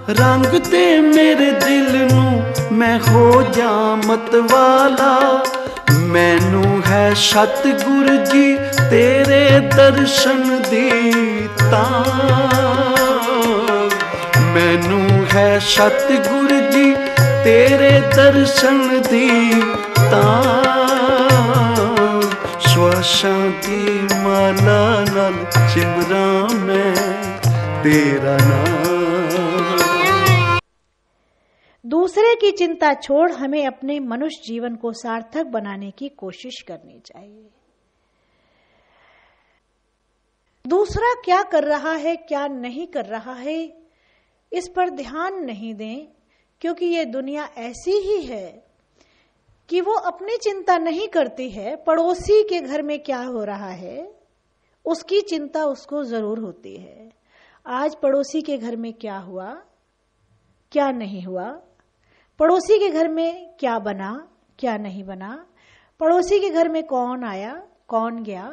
रंग दे मेरे दिल नू मैं हो जा मतवाला, मैनू है सतगुरु जी तेरे दर्शन दी तां, मैनू है सतगुरु जी तेरे दर्शन दी तां, श्वासां दी माला नाल सिमरा मैं तेरा नाम। दूसरे की चिंता छोड़ हमें अपने मनुष्य जीवन को सार्थक बनाने की कोशिश करनी चाहिए। दूसरा क्या कर रहा है क्या नहीं कर रहा है इस पर ध्यान नहीं दें, क्योंकि ये दुनिया ऐसी ही है कि वो अपनी चिंता नहीं करती है, पड़ोसी के घर में क्या हो रहा है उसकी चिंता उसको जरूर होती है। आज पड़ोसी के घर में क्या हुआ क्या नहीं हुआ, पड़ोसी के घर में क्या बना क्या नहीं बना, पड़ोसी के घर में कौन आया कौन गया,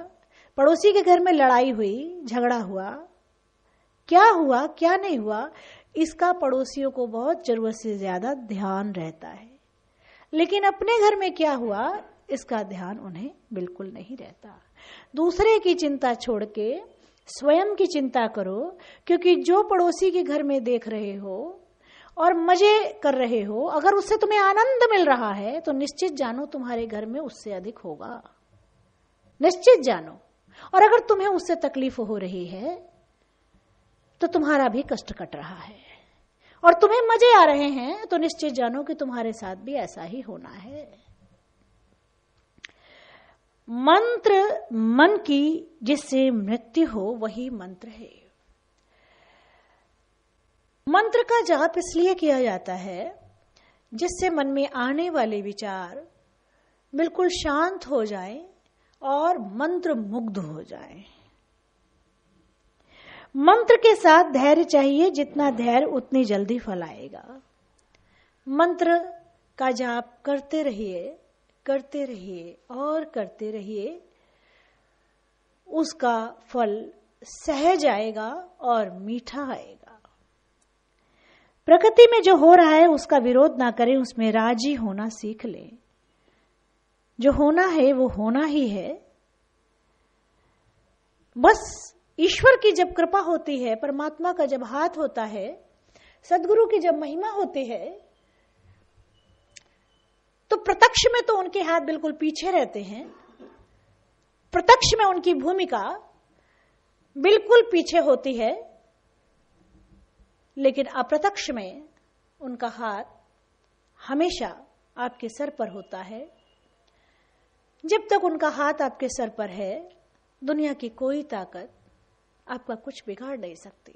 पड़ोसी के घर में लड़ाई हुई झगड़ा हुआ क्या नहीं हुआ, इसका पड़ोसियों को बहुत जरूरत से ज्यादा ध्यान रहता है। लेकिन अपने घर में क्या हुआ इसका ध्यान उन्हें बिल्कुल नहीं रहता। दूसरे की चिंता छोड़ के स्वयं की चिंता करो, क्योंकि जो पड़ोसी के घर में देख रहे हो और मजे कर रहे हो, अगर उससे तुम्हें आनंद मिल रहा है तो निश्चित जानो तुम्हारे घर में उससे अधिक होगा, निश्चित जानो। और अगर तुम्हें उससे तकलीफ हो रही है तो तुम्हारा भी कष्ट कट रहा है, और तुम्हें मजे आ रहे हैं तो निश्चित जानो कि तुम्हारे साथ भी ऐसा ही होना है। मंत्र मन की जिससे मृत्यु हो वही मंत्र है। मंत्र का जाप इसलिए किया जाता है जिससे मन में आने वाले विचार बिल्कुल शांत हो जाए और मंत्र मुग्ध हो जाए। मंत्र के साथ धैर्य चाहिए, जितना धैर्य उतनी जल्दी फल आएगा। मंत्र का जाप करते रहिए और करते रहिए, उसका फल सहज आएगा और मीठा आएगा। प्रकृति में जो हो रहा है उसका विरोध ना करें, उसमें राजी होना सीख लें। जो होना है वो होना ही है। बस ईश्वर की जब कृपा होती है, परमात्मा का जब हाथ होता है, सदगुरु की जब महिमा होती है, तो प्रत्यक्ष में तो उनके हाथ बिल्कुल पीछे रहते हैं, प्रत्यक्ष में उनकी भूमिका बिल्कुल पीछे होती है, लेकिन अप्रत्यक्ष में उनका हाथ हमेशा आपके सर पर होता है। जब तक उनका हाथ आपके सर पर है, दुनिया की कोई ताकत आपका कुछ बिगाड़ नहीं सकती।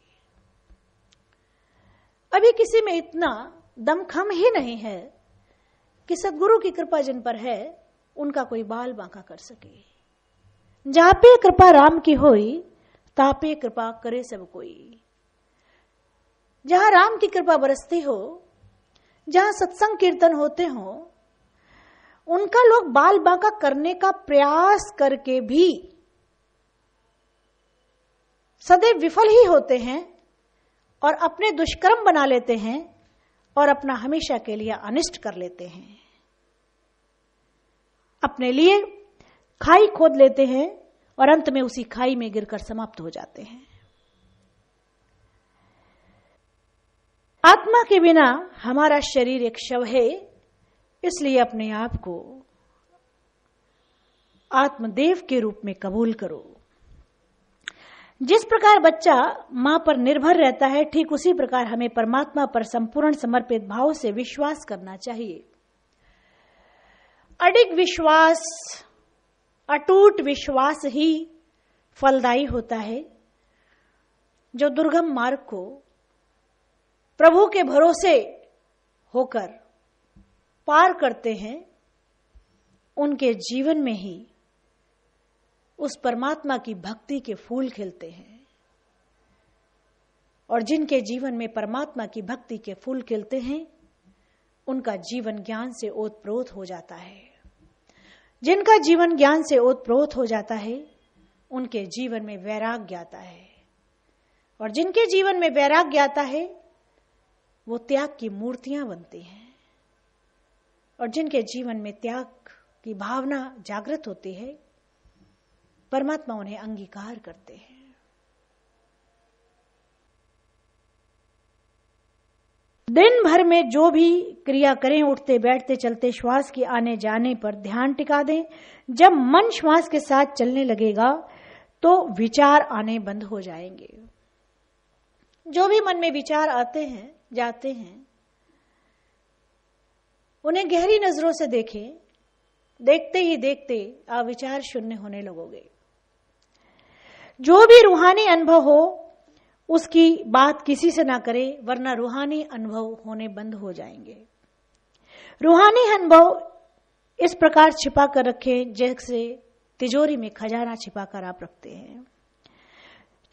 अभी किसी में इतना दमखम ही नहीं है कि सद्गुरु की कृपा जिन पर है उनका कोई बाल बांका कर सके। जापे कृपा राम की होई, तापे कृपा करे सब कोई। जहां राम की कृपा बरसती हो, जहां सत्संग कीर्तन होते हो, उनका लोग बाल बांका करने का प्रयास करके भी सदैव विफल ही होते हैं और अपने दुष्कर्म बना लेते हैं और अपना हमेशा के लिए अनिष्ट कर लेते हैं। अपने लिए खाई खोद लेते हैं और अंत में उसी खाई में गिरकर समाप्त हो जाते हैं। आत्मा के बिना हमारा शरीर एक शव है, इसलिए अपने आप को आत्मदेव के रूप में कबूल करो। जिस प्रकार बच्चा मां पर निर्भर रहता है, ठीक उसी प्रकार हमें परमात्मा पर संपूर्ण समर्पित भाव से विश्वास करना चाहिए। अडिग विश्वास, अटूट विश्वास ही फलदायी होता है। जो दुर्गम मार्ग को प्रभु के भरोसे होकर पार करते हैं, उनके जीवन में ही उस परमात्मा की भक्ति के फूल खिलते हैं। और जिनके जीवन में परमात्मा की भक्ति के फूल खिलते हैं, उनका जीवन ज्ञान से ओतप्रोत हो जाता है। जिनका जीवन ज्ञान से ओतप्रोत हो जाता है, उनके जीवन में वैराग्य आता है। और जिनके जीवन में वैराग्य आता है, वो त्याग की मूर्तियां बनती हैं, और जिनके जीवन में त्याग की भावना जागृत होती है, परमात्मा उन्हें अंगीकार करते हैं। दिन भर में जो भी क्रिया करें, उठते बैठते चलते श्वास के आने जाने पर ध्यान टिका दें। जब मन श्वास के साथ चलने लगेगा तो विचार आने बंद हो जाएंगे। जो भी मन में विचार आते हैं जाते हैं, उन्हें गहरी नजरों से देखें। देखते ही देखते आप विचार शून्य होने लगोगे। जो भी रूहानी अनुभव हो उसकी बात किसी से ना करें, वरना रूहानी अनुभव होने बंद हो जाएंगे। रूहानी अनुभव इस प्रकार छिपा कर रखें जैसे तिजोरी में खजाना छिपा कर आप रखते हैं।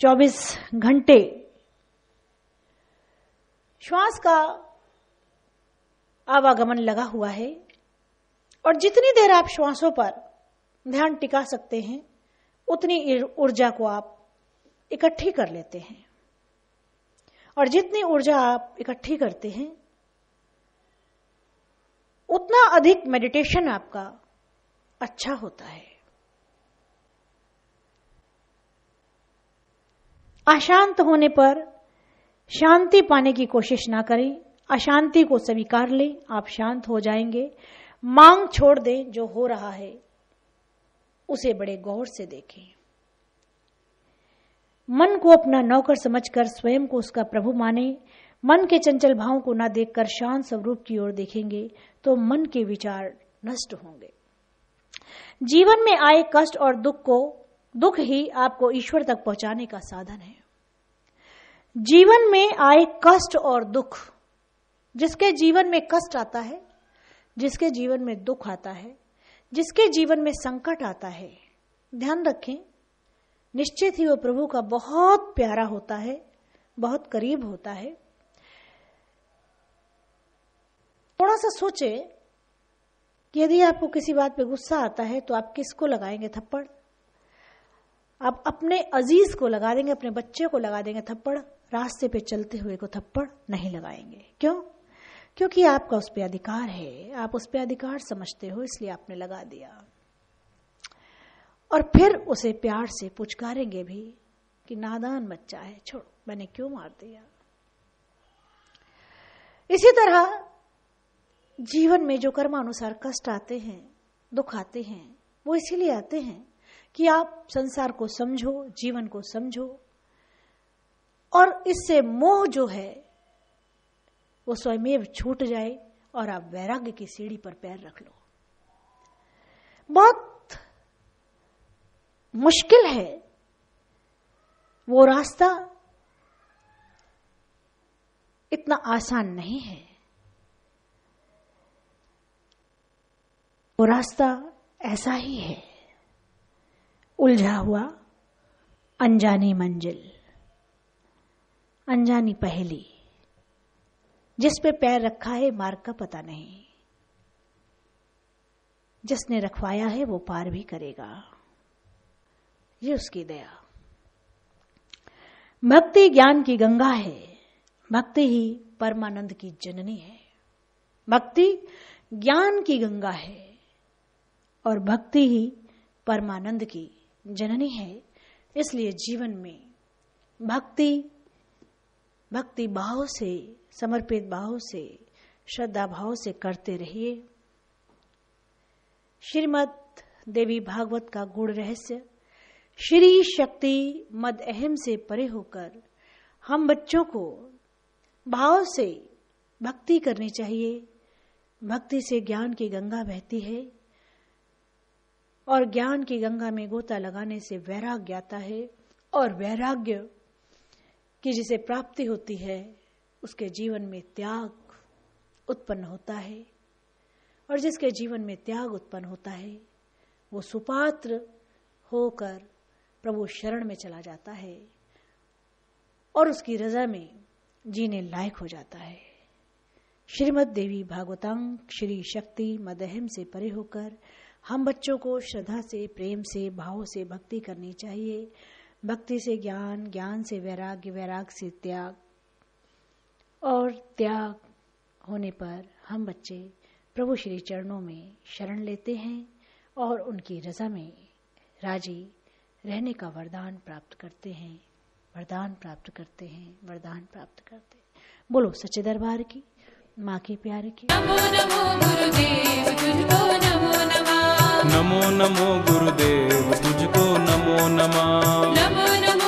24 घंटे श्वास का आवागमन लगा हुआ है, और जितनी देर आप श्वासों पर ध्यान टिका सकते हैं उतनी ऊर्जा को आप इकट्ठी कर लेते हैं, और जितनी ऊर्जा आप इकट्ठी करते हैं उतना अधिक मेडिटेशन आपका अच्छा होता है। अशांत होने पर शांति पाने की कोशिश ना करें, अशांति को स्वीकार लें, आप शांत हो जाएंगे। मांग छोड़ दें, जो हो रहा है उसे बड़े गौर से देखें। मन को अपना नौकर समझकर स्वयं को उसका प्रभु माने। मन के चंचल भावों को ना देखकर शांत स्वरूप की ओर देखेंगे तो मन के विचार नष्ट होंगे। जीवन में आए कष्ट और दुख ही आपको ईश्वर तक पहुंचाने का साधन है। जीवन में आए कष्ट और दुख, जिसके जीवन में कष्ट आता है, जिसके जीवन में दुख आता है, जिसके जीवन में संकट आता है, ध्यान रखें, निश्चित ही वो प्रभु का बहुत प्यारा होता है, बहुत करीब होता है। थोड़ा सा सोचे कि यदि आपको किसी बात पे गुस्सा आता है तो आप किसको लगाएंगे थप्पड़? आप अपने अजीज को लगा देंगे, अपने बच्चे को लगा देंगे थप्पड़, रास्ते पे चलते हुए को थप्पड़ नहीं लगाएंगे। क्यों? क्योंकि आपका उस पर अधिकार है, आप उस पर अधिकार समझते हो, इसलिए आपने लगा दिया। और फिर उसे प्यार से पुचकारेंगे भी कि नादान बच्चा है, छोड़ो, मैंने क्यों मार दिया। इसी तरह जीवन में जो कर्मानुसार कष्ट आते हैं, दुख आते हैं, वो इसीलिए आते हैं कि आप संसार को समझो, जीवन को समझो, और इससे मोह जो है वो स्वयमेव छूट जाए और आप वैराग्य की सीढ़ी पर पैर रख लो। बहुत मुश्किल है वो रास्ता, इतना आसान नहीं है। वो रास्ता ऐसा ही है, उलझा हुआ, अनजानी मंजिल, अनजानी पहेली, जिस पे पैर रखा है मार्ग का पता नहीं, जिसने रखवाया है वो पार भी करेगा, ये उसकी दया। भक्ति ज्ञान की गंगा है, भक्ति ही परमानंद की जननी है। भक्ति ज्ञान की गंगा है और भक्ति ही परमानंद की जननी है। इसलिए जीवन में भक्ति भाव से, समर्पित भाव से, श्रद्धा भाव से करते रहिए। श्रीमद देवी भागवत का गूढ़ रहस्य, श्री शक्ति मद अहम से परे होकर हम बच्चों को भाव से भक्ति करनी चाहिए। भक्ति से ज्ञान की गंगा बहती है और ज्ञान की गंगा में गोता लगाने से वैराग्य आता है, और वैराग्य की जिसे प्राप्ति होती है उसके जीवन में त्याग उत्पन्न होता है, और जिसके जीवन में त्याग उत्पन्न होता है वो सुपात्र होकर प्रभु शरण में चला जाता है और उसकी रजा में जीने लायक हो जाता है। श्रीमद देवी भागवतांग श्री शक्ति मदहम से परे होकर हम बच्चों को श्रद्धा से, प्रेम से, भाव से भक्ति करनी चाहिए। भक्ति से ज्ञान, ज्ञान से वैराग्य, वैराग्य से त्याग, और त्याग होने पर हम बच्चे प्रभु श्री चरणों में शरण लेते हैं और उनकी रजा में राजी रहने का वरदान प्राप्त करते हैं, वरदान प्राप्त करते हैं, वरदान प्राप्त करते हैं। बोलो सच्चे दरबार की माँ के प्यारे की। नमो नमो गुरुदेव तुझको नमो नमः। नमो नमो गुरुदेव तुझको नमो नमः। नमो नमो